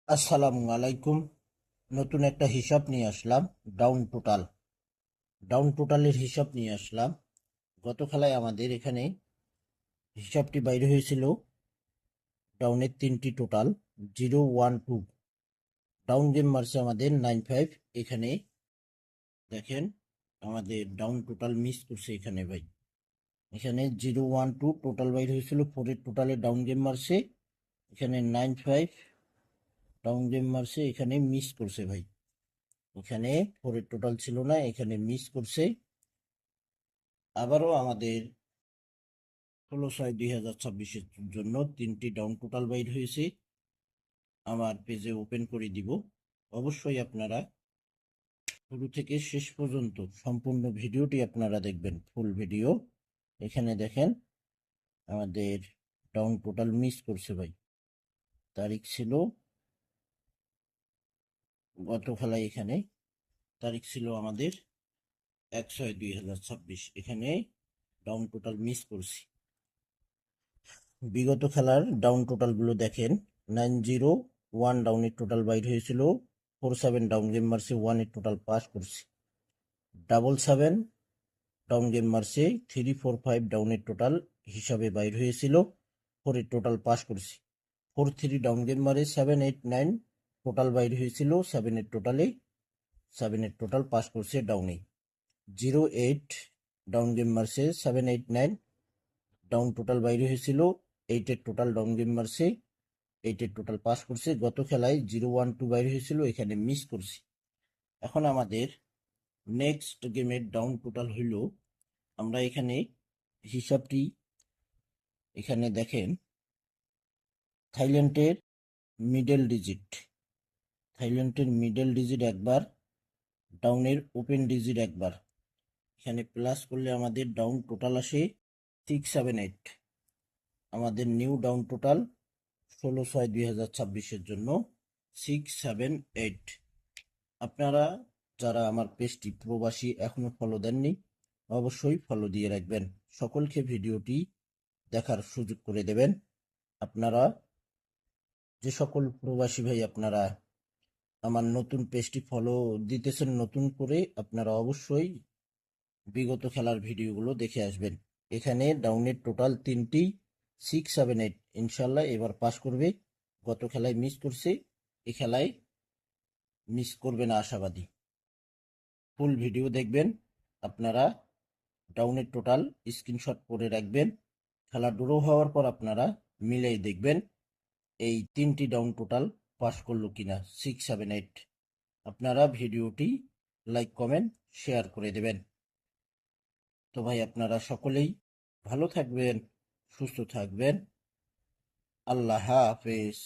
আসসালামু আলাইকুম। নতুন একটা হিসাব নিয়ে আসলাম। ডাউন টোটালের হিসাব নিয়ে আসলাম। গত খেলায় আমাদের এখানে হিসাবটি বাইরে হয়েছিল ডাউনের তিনটি টোটাল 0, 1, 2। ডাউন গেম মারছে আমাদের 9, 5। এখানে দেখেন আমাদের ডাউন টোটাল মিস করছে এখানে ভাই। এখানে 0, 1, 2 টোটাল বাইর হয়েছিল, 4-এর টোটালে ডাউন গেম মারছে। এখানে 9, 5 ডাউন গেম মারছে, এখানে মিস করছে ভাই। এখানে 4-এর টোটাল ছিল না, এখানে মিস করছে। আবারও আমাদের 16/6/2026-এর জন্য তিনটি ডাউন টোটাল বাইর হয়েছে। আমার পেজে ওপেন করে দিব। অবশ্যই আপনারা শুরু থেকে শেষ পর্যন্ত সম্পূর্ণ ভিডিওটি আপনারা দেখবেন, ফুল ভিডিও। এখানে দেখেন আমাদের ডাউন টোটাল মিস করছে ভাই। তারিখ ছিল গত খেলায়, এখানে তারিখ ছিল আমাদের 1/6/2026। এখানে ডাউন টোটাল মিস করছি। বিগত খেলার ডাউন টোটালগুলো দেখেন। 9-0, 1 ডাউনের টোটাল বাইর হয়েছিল। 4-7 ডাউন গেম মারছে, 1-এর টোটাল পাস করছি। 7-7 ডাউন গেম মারছে, 3-4-5 ডাউনের টোটাল হিসাবে বাইর হয়েছিল, 4-এর টোটাল পাস করছি। 4-3 ডাউন গেম মারে 7-8-9 টোটাল বাইর হয়েছিল, 7-এর টোটাল পাস করছে ডাউনে। 0-8 ডাউন গেম মারছে, 7-8-9 ডাউন টোটাল বাইরে হয়েছিল, 8-এর টোটাল ডাউন গেম মারছে, 8-এর টোটাল পাস করছে। গত খেলায় 0-1-2 বাইরে হয়েছিল, এখানে মিস করছি। এখন আমাদের নেক্সট গেমের ডাউন টোটাল হইল, আমরা এখানে হিসাবটি এখানে দেখেন। থাইল্যান্ডের মিডল ডিজিট একবার, ডাউনের ওপেন ডিজিট একবার। এখানে প্লাস করলে আমাদের ডাউন টোটাল আসে 6-7-8। আমাদের নিউ ডাউন টোটাল 16/6/2026-এর জন্য 6-7-8। আপনারা যারা আমার পেজটি প্রবাসী এখনো ফলো দেননি, অবশ্যই ফলো দিয়ে রাখবেন। সকলকে ভিডিওটি দেখার সুযোগ করে দেবেন। আপনারা যে সকল প্রবাসী ভাই আপনারা আমার নতুন পেজটি ফলো দিতেছেন নতুন করে, আপনারা অবশ্যই বিগত খেলার ভিডিওগুলো দেখে আসবেন। এখানে ডাউনের টোটাল তিনটি, 6-7-8। ইনশাল্লাহ এবার পাস করবে। গত খেলায় মিস করছে, এ খেলায় মিস করবে না আশাবাদী। ফুল ভিডিও দেখবেন আপনারা। ডাউনের টোটাল স্ক্রিনশট করে রাখবেন। খেলা ড্র হওয়ার পর আপনারা মিলেই দেখবেন এই তিনটি ডাউন টোটাল পাস করলো কিনা, 6-7-8। আপনারা ভিডিওটি লাইক কমেন্ট শেয়ার করে দেবেন। তো ভাই আপনারা সকলেই ভালো থাকবেন, সুস্থ থাকবেন। আল্লাহ হাফেজ।